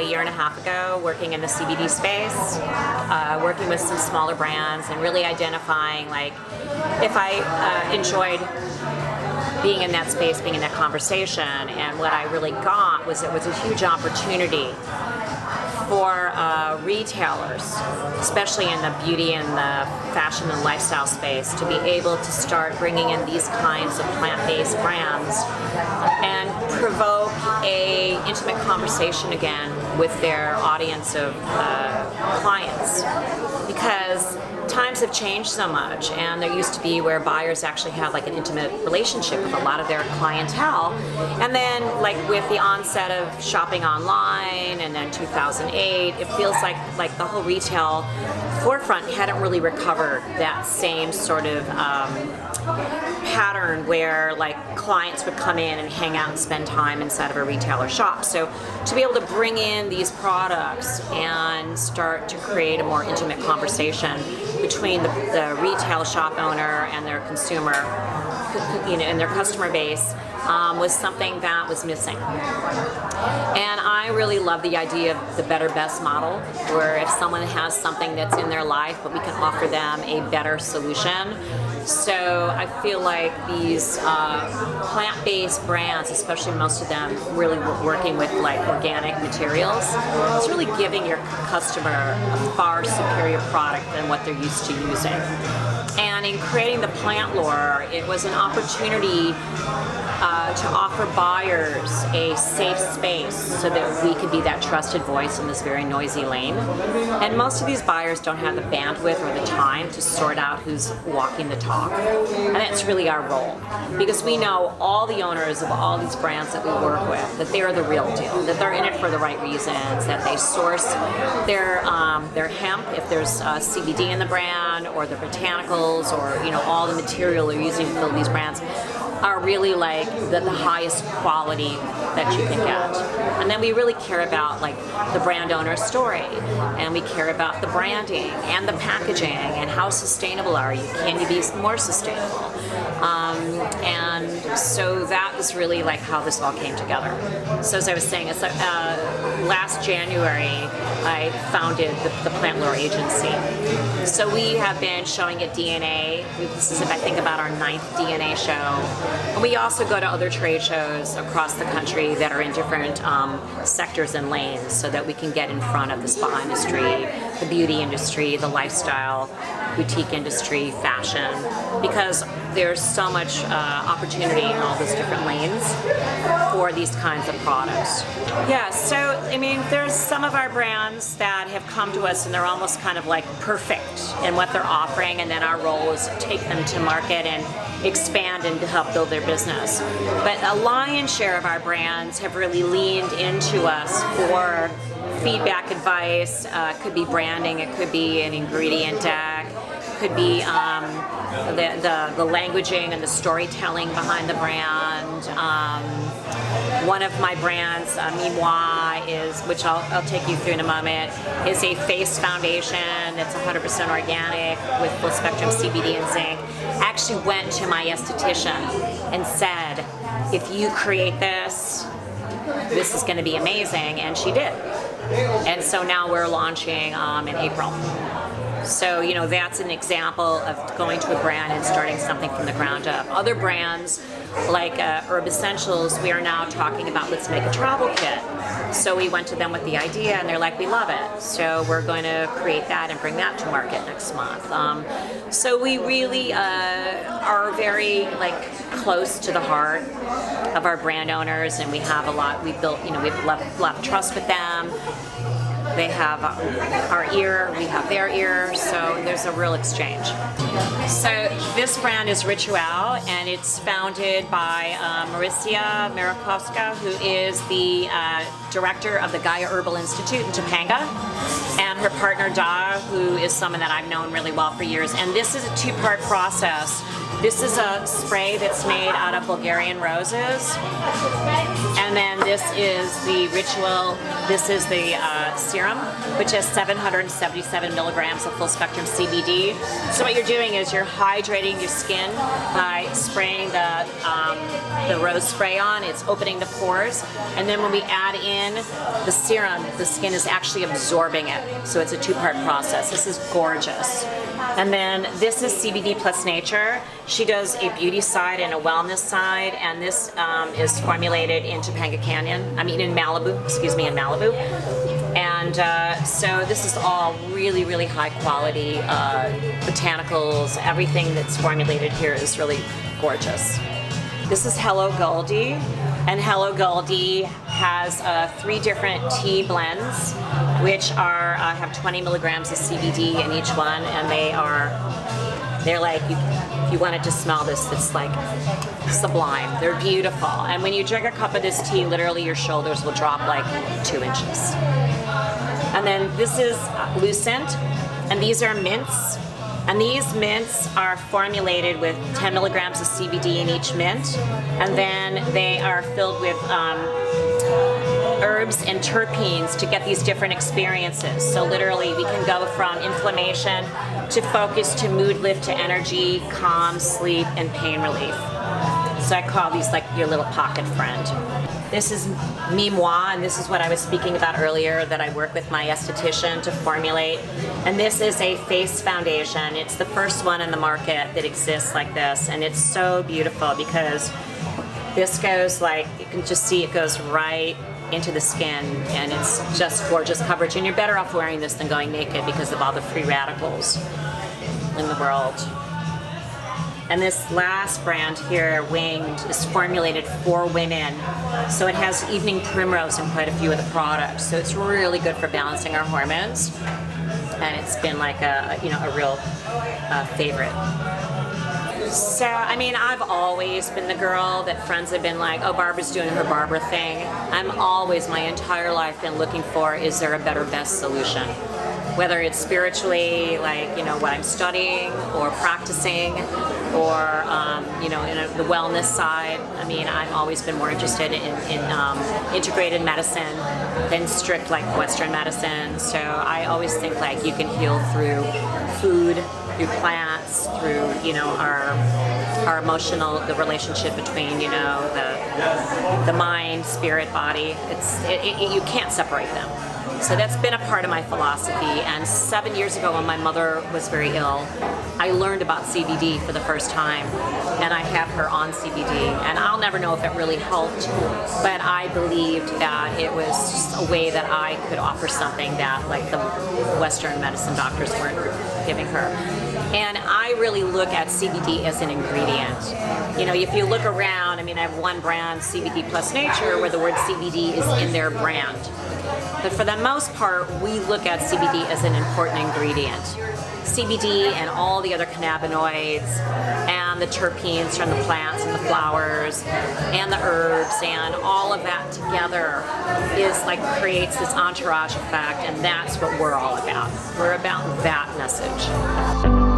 a year and a half ago, working in the CBD space, working with some smaller brands, and really identifying like if I enjoyed being in that space, being in that conversation, and what I really got was it was a huge opportunity for retailers, especially in the beauty and the fashion and lifestyle space, to be able to start bringing in these kinds of plant-based brands and provoke a intimate conversation again with their audience of clients. Because times have changed so much, and there used to be where buyers actually had like an intimate relationship with a lot of their clientele, and then like with the onset of shopping online and then 2008, it feels like the whole retail forefront hadn't really recovered that same sort of pattern where like clients would come in and hang out and spend time inside of a retailer shop. So to be able to bring in these products and start to create a more intimate conversation between the retail shop owner and their consumer, and their customer base, was something that was missing. And I really love the idea of the better best model, where if someone has something that's in their life, but we can offer them a better solution. So I feel like these plant-based brands, especially most of them really working with like organic materials, it's really giving your customer a far superior product than what they're used to using. And in creating the plant lore, it was an opportunity to offer buyers a safe space so that we could be that trusted voice in this very noisy lane. And most of these buyers don't have the bandwidth or the time to sort out who's walking the talk. And that's really our role, because we know all the owners of all these brands that we work with, that they're the real deal, that they're in it for the right reasons, that they source their hemp, if there's CBD in the brand, or the botanicals, or all the material they're using to build these brands are really like the highest quality that you can get. And then we really care about like the brand owner's story, and we care about the branding and the packaging and how sustainable are you? Can you be more sustainable? And so that was really like how this all came together. So as I was saying, it's last January I founded the Plant Lore Agency. So we have been showing at DNA. This is, I think, about our 9th DNA show. And we also go to other trade shows across the country that are in different sectors and lanes, so that we can get in front of the spa industry, the beauty industry, the lifestyle, boutique industry, fashion, because there's so much opportunity in all those different lanes for these kinds of products. Yeah, so I mean, there's some of our brands that have come to us and they're almost kind of like perfect in what they're offering, and then our role is to take them to market and expand and to help build their business. But a lion's share of our brands have really leaned into us for feedback, advice. It could be branding, it could be an ingredient deck, it could be the languaging and the storytelling behind the brand. One of my brands, Mimois, which I'll take you through in a moment, is a face foundation that's 100% organic with full spectrum CBD and zinc. I actually went to my esthetician and said, if you create this is going to be amazing, and she did. And so now we're launching in April. So, that's an example of going to a brand and starting something from the ground up. Other brands, like Herb Essentials, we are now talking about, let's make a travel kit. So we went to them with the idea, and they're like, we love it. So we're going to create that and bring that to market next month. So we really are very close to the heart of our brand owners, and we have a lot. We built, we have a lot of trust with them. They have our ear, we have their ear, so there's a real exchange. So this brand is Ritual, and it's founded by Mauricia Marikovska, who is the director of the Gaia Herbal Institute in Topanga, and her partner Da, who is someone that I've known really well for years. And this is a two-part process This is a spray that's made out of Bulgarian roses. And then this is the ritual, this is the serum, which has 777 milligrams of full spectrum CBD. So what you're doing is you're hydrating your skin by spraying the rose spray on. It's opening the pores. And then when we add in the serum, the skin is actually absorbing it. So it's a two-part process. This is gorgeous. And then this is CBD plus nature. She does a beauty side and a wellness side, and this is formulated in Topanga Canyon. In Malibu, in Malibu. And so this is all really, really high quality botanicals. Everything that's formulated here is really gorgeous. This is Hello Goldie, and Hello Goldie has 3 different tea blends, which have 20 milligrams of CBD in each one, and they're like, if you wanted to smell this, it's like sublime. They're beautiful, and when you drink a cup of this tea, literally your shoulders will drop like 2 inches. And then this is Lucent, and these are mints. And these mints are formulated with 10 milligrams of CBD in each mint, and then they are filled with herbs and terpenes to get these different experiences. So literally we can go from inflammation to focus to mood lift to energy, calm, sleep, and pain relief. So I call these like your little pocket friend. This is Mimois, and this is what I was speaking about earlier, that I work with my esthetician to formulate. And this is a face foundation. It's the first one in the market that exists like this, and it's so beautiful because this goes like, you can just see it goes right into the skin, and it's just gorgeous coverage. And you're better off wearing this than going naked because of all the free radicals in the world. And this last brand here, Winged, is formulated for women. So it has evening primrose in quite a few of the products. So it's really good for balancing our hormones. And it's been like a real favorite. So, I've always been the girl that friends have been like, oh, Barbara's doing her Barbara thing. I'm always, my entire life, been looking for, is there a better, best solution? Whether it's spiritually, like, what I'm studying or practicing, or, in the wellness side. I've always been more interested in integrated medicine than strict, like, Western medicine. So I always think, like, you can heal through food, through plants, through, our emotional, the relationship between, the mind, spirit, body. You can't separate them. So that's been a part of my philosophy. And 7 years ago, when my mother was very ill, I learned about CBD for the first time, and I have her on CBD. And I'll never know if it really helped, but I believed that it was just a way that I could offer something that, like, the Western medicine doctors weren't giving her. And I really look at CBD as an ingredient. If you look around, I have one brand, CBD Plus Nature, where the word CBD is in their brand. But for the most part, we look at CBD as an important ingredient. CBD and all the other cannabinoids and the terpenes from the plants and the flowers and the herbs and all of that together is like creates this entourage effect, and that's what we're all about. We're about that message.